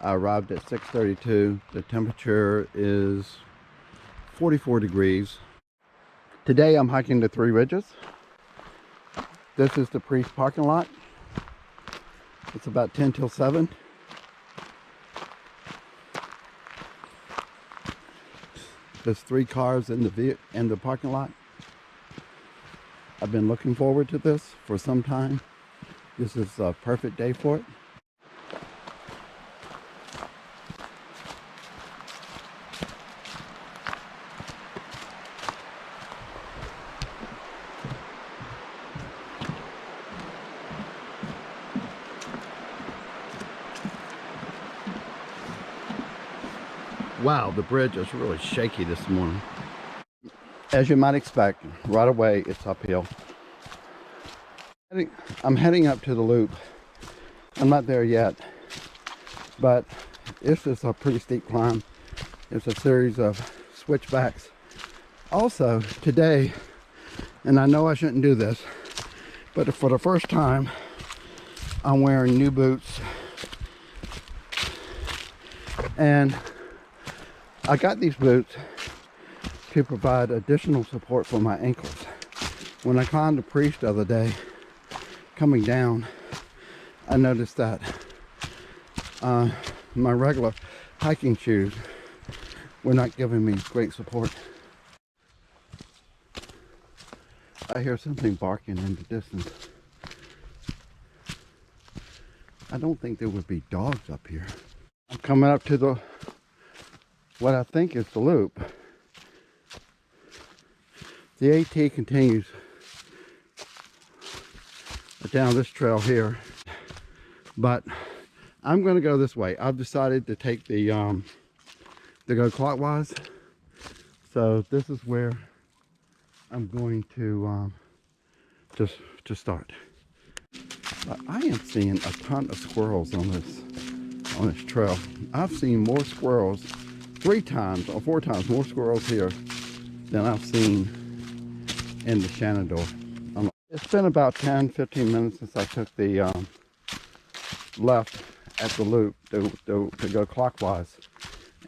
I arrived at 6:32. The temperature is 44 degrees. Today I'm hiking the Three Ridges. This is the Priest parking lot. It's about 10 till 7. There's 3 cars in the parking lot. I've been looking forward to this for some time. This is a perfect day for it. Wow, the bridge is really shaky this morning. As you might expect, right away it's uphill. I'm heading up to the loop. I'm not there yet, but this is a pretty steep climb. It's a series of switchbacks. Also, today, and I know I shouldn't do this, but for the first time, I'm wearing new boots. And I got these boots to provide additional support for my ankles. When I climbed the Priest the other day, coming down, I noticed that my regular hiking shoes were not giving me great support. I hear something barking in the distance. I don't think there would be dogs up here. I'm coming up to what I think is the loop. The AT continues down this trail here, but I'm going to go this way. I've decided to take to go clockwise. So this is where I'm going to just start. But I am seeing a ton of squirrels on this trail. I've seen more squirrels 3 times or 4 times more squirrels here than I've seen in the Shenandoah. It's been about 10-15 minutes since I took the left at the loop to go clockwise,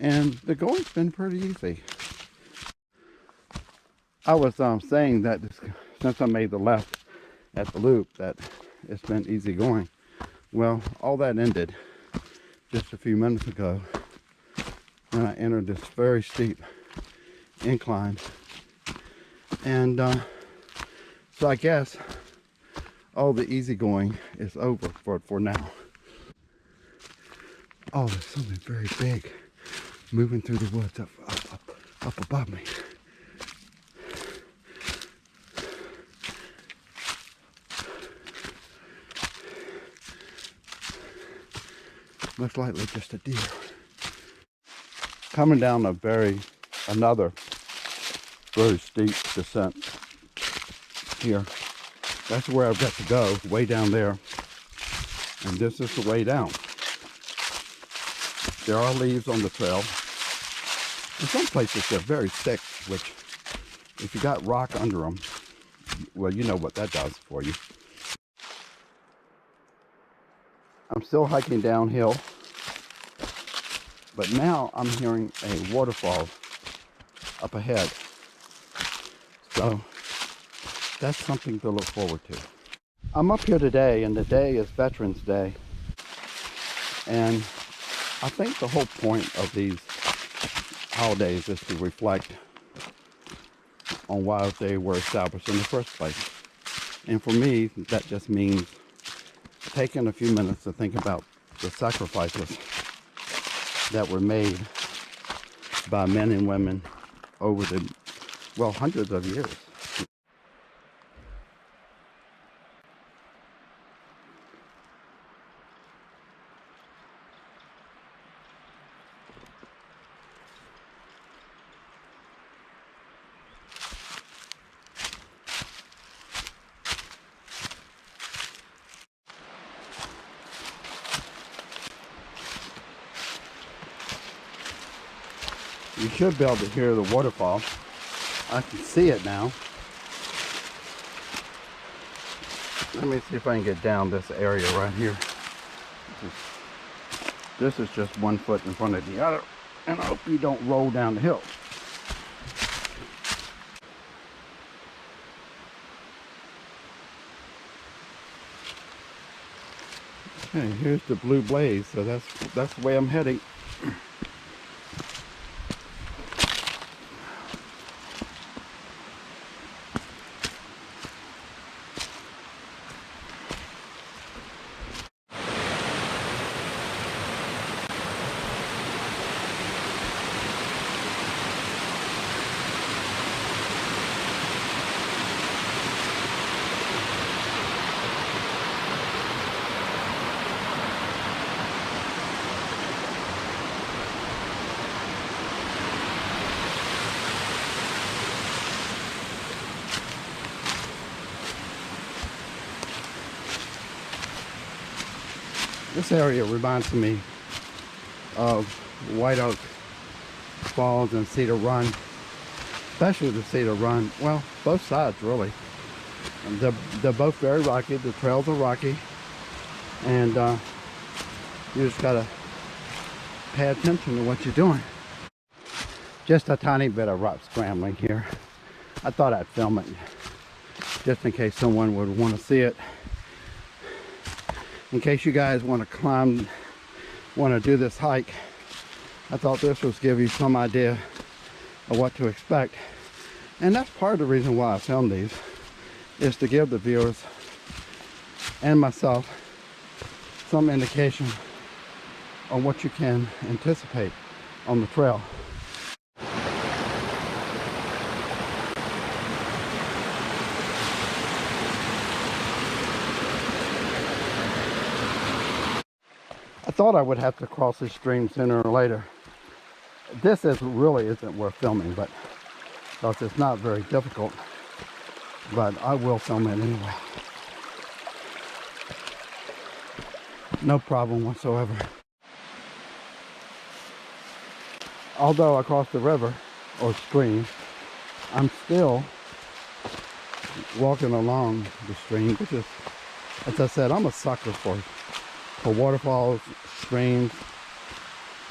and the going's been pretty easy. I was saying that since I made the left at the loop that it's been easy going. Well, all that ended just a few minutes ago when I entered this very steep incline, and so I guess all the easy going is over for now. Oh, there's something very big moving through the woods up above me. Most likely just a deer. Coming down another very steep descent here. That's where I've got to go, way down there. And this is the way down. There are leaves on the trail. In some places they're very thick, which if you got rock under them, well, you know what that does for you. I'm still hiking downhill, but now I'm hearing a waterfall up ahead. So that's something to look forward to. I'm up here today, and today is Veterans Day. And I think the whole point of these holidays is to reflect on why they were established in the first place. And for me, that just means taking a few minutes to think about the sacrifices that were made by men and women over hundreds of years. You should be able to hear the waterfall. I can see it now. Let me see if I can get down this area right here. This is just 1 foot in front of the other, and I hope you don't roll down the hill. Okay, here's the blue blaze, so that's the way I'm heading. This area reminds me of White Oak Falls and Cedar Run, especially the Cedar Run. Well, both sides really. They're both very rocky. The trails are rocky, and you just gotta pay attention to what you're doing. Just a tiny bit of rock scrambling here. I thought I'd film it just in case someone would want to see it. In case you guys want to do this hike, I thought this was give you some idea of what to expect. And that's part of the reason why I filmed these, is to give the viewers and myself some indication on what you can anticipate on the trail. I thought I would have to cross this stream sooner or later. This really isn't worth filming, but because it's not very difficult, but I will film it anyway. No problem whatsoever. Although I crossed the river or stream, I'm still walking along the stream, which is, as I said, I'm a sucker for waterfalls, streams,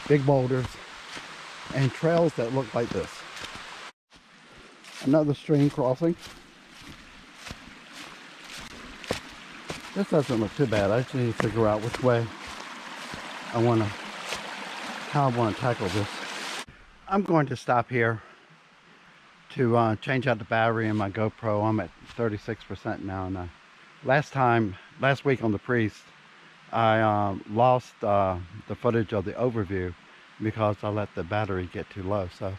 big boulders, and trails that look like this. Another stream crossing. This doesn't look too bad. I just need to figure out which way how I want to tackle this. I'm going to stop here to change out the battery in my GoPro. I'm at 36% now, and last week on the Priest, I lost the footage of the overview because I let the battery get too low. So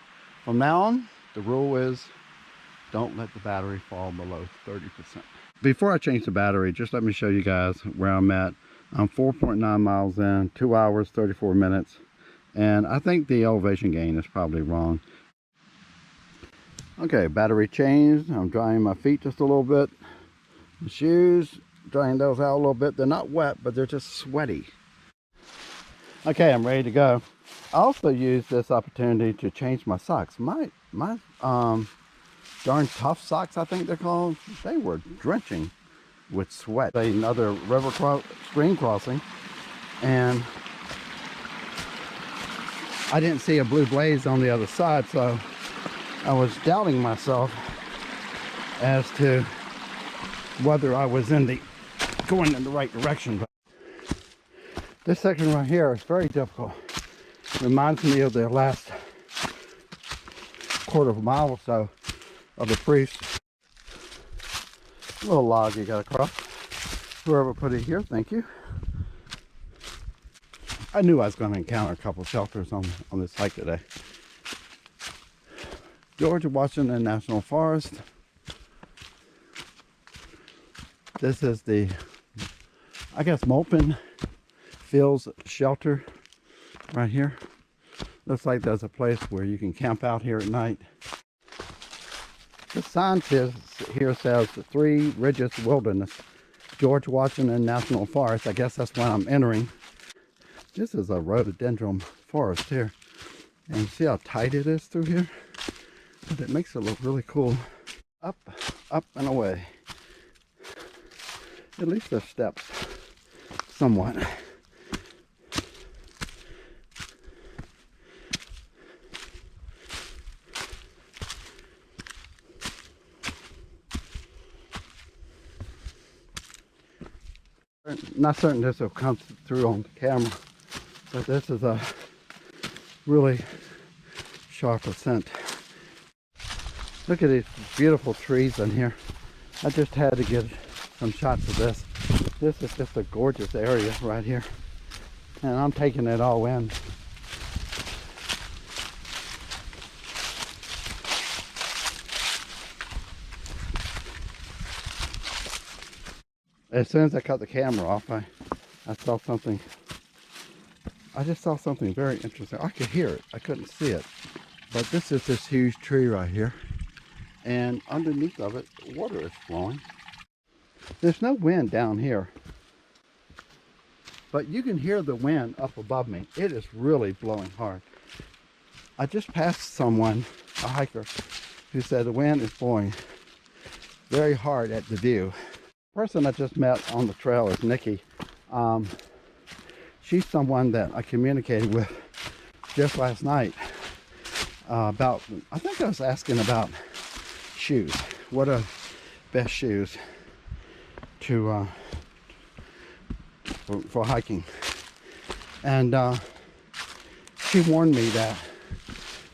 from now on, the rule is don't let the battery fall below 30%. Before I change the battery, just let me show you guys where I'm at. I'm 4.9 miles in, 2 hours, 34 minutes. And I think the elevation gain is probably wrong. Okay, battery changed. I'm drying my feet just a little bit. The shoes, drying those out a little bit. They're not wet, but they're just sweaty. Okay, I'm ready to go. I also used this opportunity to change my socks. My darn tough socks, I think they're called, they were drenching with sweat. Another stream crossing, and I didn't see a blue blaze on the other side, so I was doubting myself as to whether I was going in the right direction. But this section right here is very difficult. Reminds me of the last quarter of a mile or so of the Priest. A little log you gotta cross. Whoever put it here, thank you. I knew I was going to encounter a couple shelters on this hike today. George Washington National Forest. This is the, I guess, Mulpen Fields shelter right here. Looks like there's a place where you can camp out here at night. The sign here says the Three Ridges Wilderness, George Washington National Forest. I guess that's what I'm entering. This is a rhododendron forest here. And see how tight it is through here? But it makes it look really cool. Up, up, and away. At least there's steps, somewhat. not certain this will come through on the camera, but this is a really sharp ascent. Look at these beautiful trees in here. I just had to get some shots of this. This is just a gorgeous area right here, and I'm taking it all in. As soon as I cut the camera off, I saw something. I just saw something very interesting. I could hear it. I couldn't see it. But this is this huge tree right here. And underneath of it, water is flowing. There's no wind down here. But you can hear the wind up above me. It is really blowing hard. I just passed someone, a hiker, who said the wind is blowing very hard at the view. The person I just met on the trail is Nikki. She's someone that I communicated with just last night about, I think I was asking about shoes. What are best shoes to for hiking? And she warned me that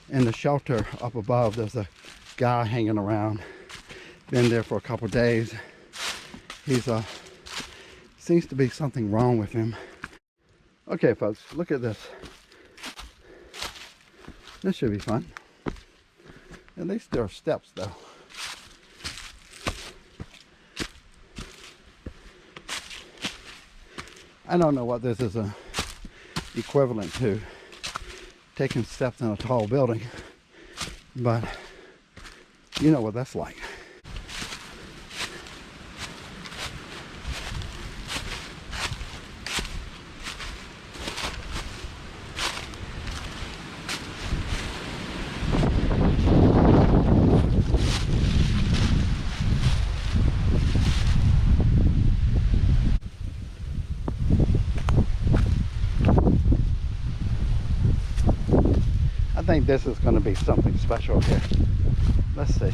in the shelter up above there's a guy hanging around. Been there for a couple days. He's seems to be something wrong with him. Okay, folks, look at this. This should be fun. At least there are steps, though. I don't know what this is equivalent to, taking steps in a tall building, but you know what that's like. I think this is going to be something special here. Let's see.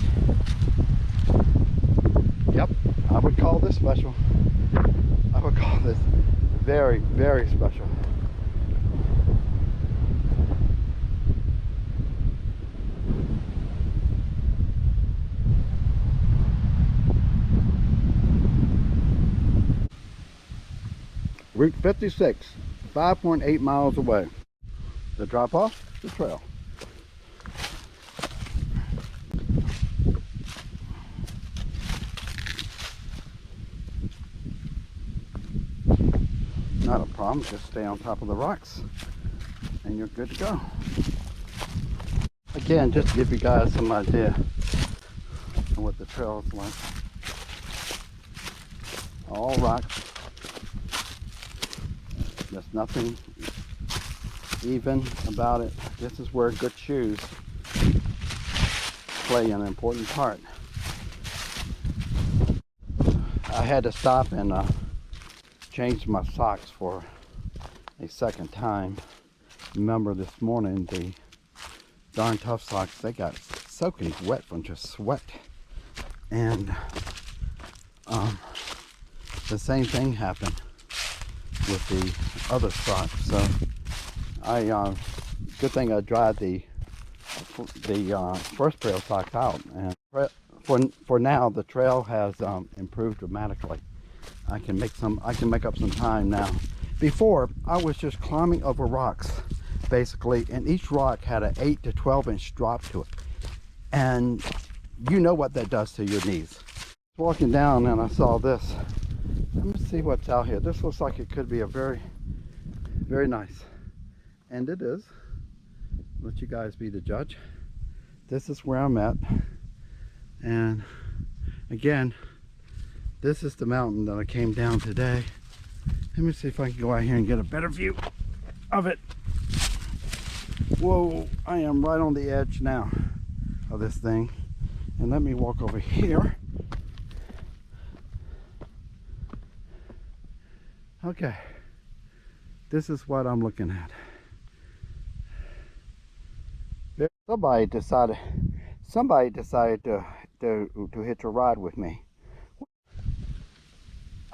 Yep, I would call this special. I would call this very, very special. Route 56, 5.8 miles away. The drop off, the trail. Not a problem, just stay on top of the rocks and you're good to go. Again, just to give you guys some idea of what the trail is like. All rocks. There's nothing even about it. This is where good shoes play an important part. I had to stop and change my socks for a second time. Remember this morning, the darn tough socks, they got soaking wet from just sweat. And the same thing happened with the other socks. So good thing I dried the first pair of socks out, and for now the trail has improved dramatically. I can make up some time now. Before, I was just climbing over rocks basically, and each rock had an 8 to 12 inch drop to it, and you know what that does to your knees. Walking down and I saw this. Let me see what's out here. This looks like it could be a very, very nice, and it is. Let you guys be the judge. This is where I'm at, and again, this is the mountain that I came down today. Let me see if I can go out here and get a better view of it. Whoa, I am right on the edge now of this thing. And let me walk over here. Okay, this is what I'm looking at. Somebody decided to hitch a ride with me.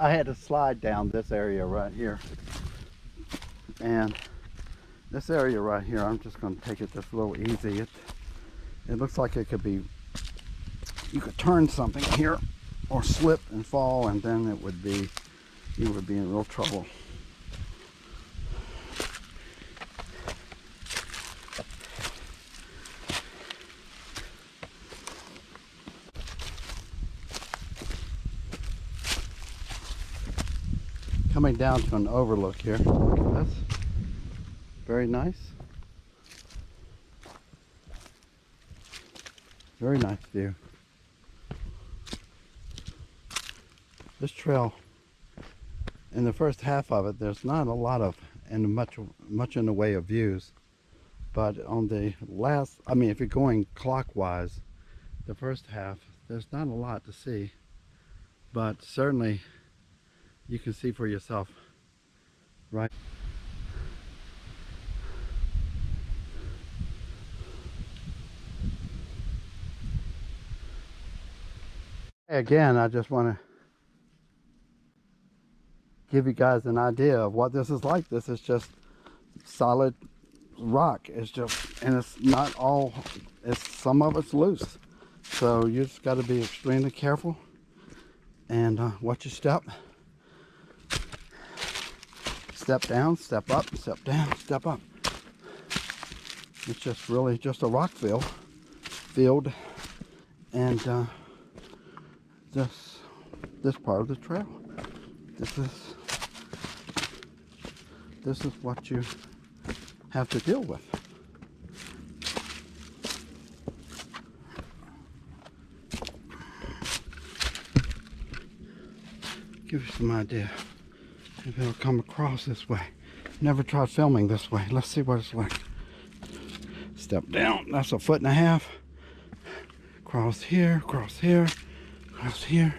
I had to slide down this area right here, and this area right here, I'm just going to take it just a little easy. It looks like it could be, you could turn something here or slip and fall, and then it would be, you would be in real trouble. Coming down to an overlook here. Look at this. Very nice. Very nice view. This trail, in the first half of it, there's not a lot of, and much in the way of views. But on the last, I mean, if you're going clockwise, the first half, there's not a lot to see. But certainly, you can see for yourself, right? Again, I just want to give you guys an idea of what this is like. This is just solid rock. It's just, and it's not all, it's, some of it's loose. So you just got to be extremely careful and watch your step. Step down, step up, step down, step up. It's just really just a rock field, and this part of the trail. This is what you have to deal with. Give you some idea. If it'll come across this way. Never tried filming this way. Let's see what it's like. Step down. That's 1.5 feet. Cross here, cross here, cross here.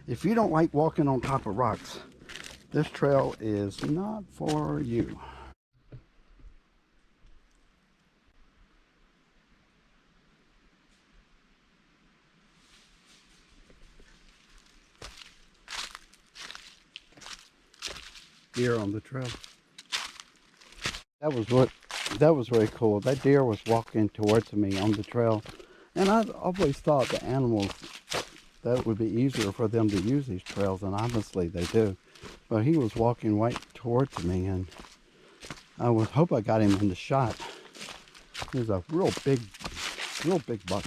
If you don't like walking on top of rocks, this trail is not for you. Deer on the trail. That was very cool. That deer was walking towards me on the trail, and I always thought the animals, that would be easier for them to use these trails, and obviously they do. But he was walking right towards me, and I would hope I got him in the shot. He's a real big buck.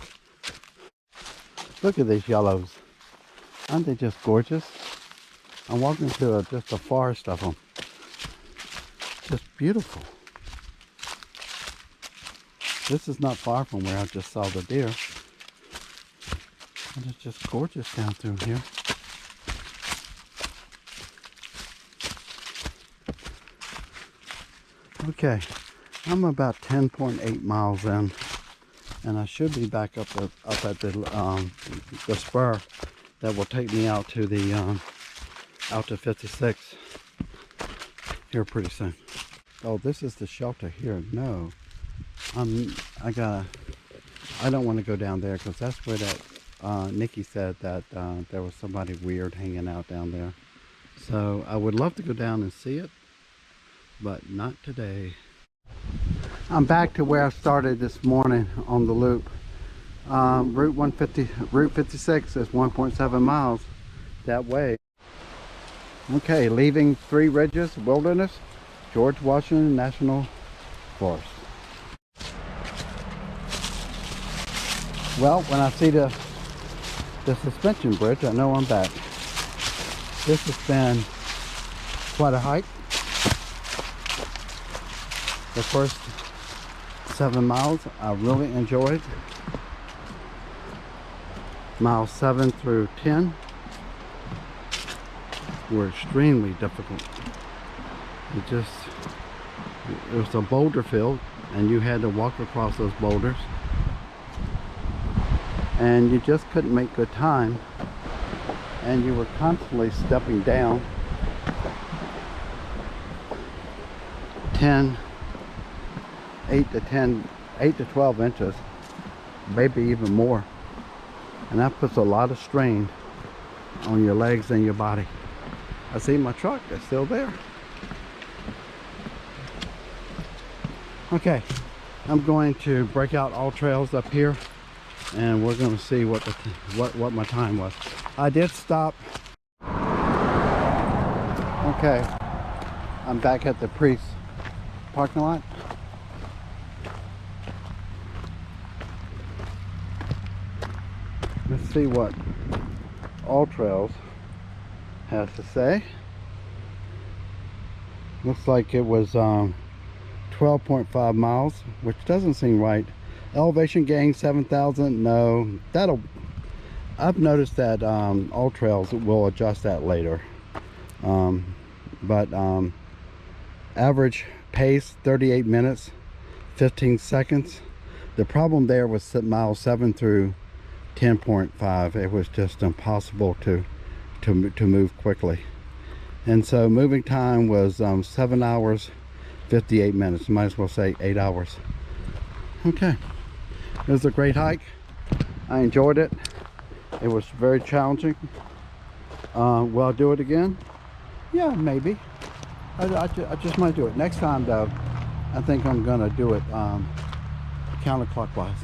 Look at these yellows. Aren't they just gorgeous? I'm walking through just a forest of them. Just beautiful. This is not far from where I just saw the deer. And it's just gorgeous down through here. Okay, I'm about 10.8 miles in, and I should be back up at the spur that will take me out to the out to 56 here pretty soon. Oh, this is the shelter here. No, I don't want to go down there, because that's where that Nikki said that there was somebody weird hanging out down there. So I would love to go down and see it, but not today. I'm back to where I started this morning on the loop. Route 56 is 1.7 miles that way. Okay, leaving Three Ridges Wilderness, George Washington National Forest. Well, when I see the suspension bridge, I know I'm back. This has been quite a hike. The first 7 miles I really enjoyed. Miles 7 through 10 were extremely difficult. It was a boulder field, and you had to walk across those boulders, and you just couldn't make good time, and you were constantly stepping down 8 to 12 inches, maybe even more, and that puts a lot of strain on your legs and your body. I see my truck, it's still there. Okay, I'm going to break out all trails up here, and we're going to see what my time was. I did stop. Okay, I'm back at the Priest parking lot. Let's see what All Trails has to say. Looks like it was 12.5 miles, which doesn't seem right. Elevation gain 7,000. No, I've noticed that All Trails will adjust that later. But average pace 38 minutes 15 seconds. The problem there was miles 7 through 10.5. It was just impossible to move quickly, and so moving time was 7 hours 58 minutes. Might as well say 8 hours. Okay, it was a great hike. I enjoyed it. It was very challenging. Will I do it again? Yeah, maybe. I just might do it next time though. I think I'm gonna do it counterclockwise.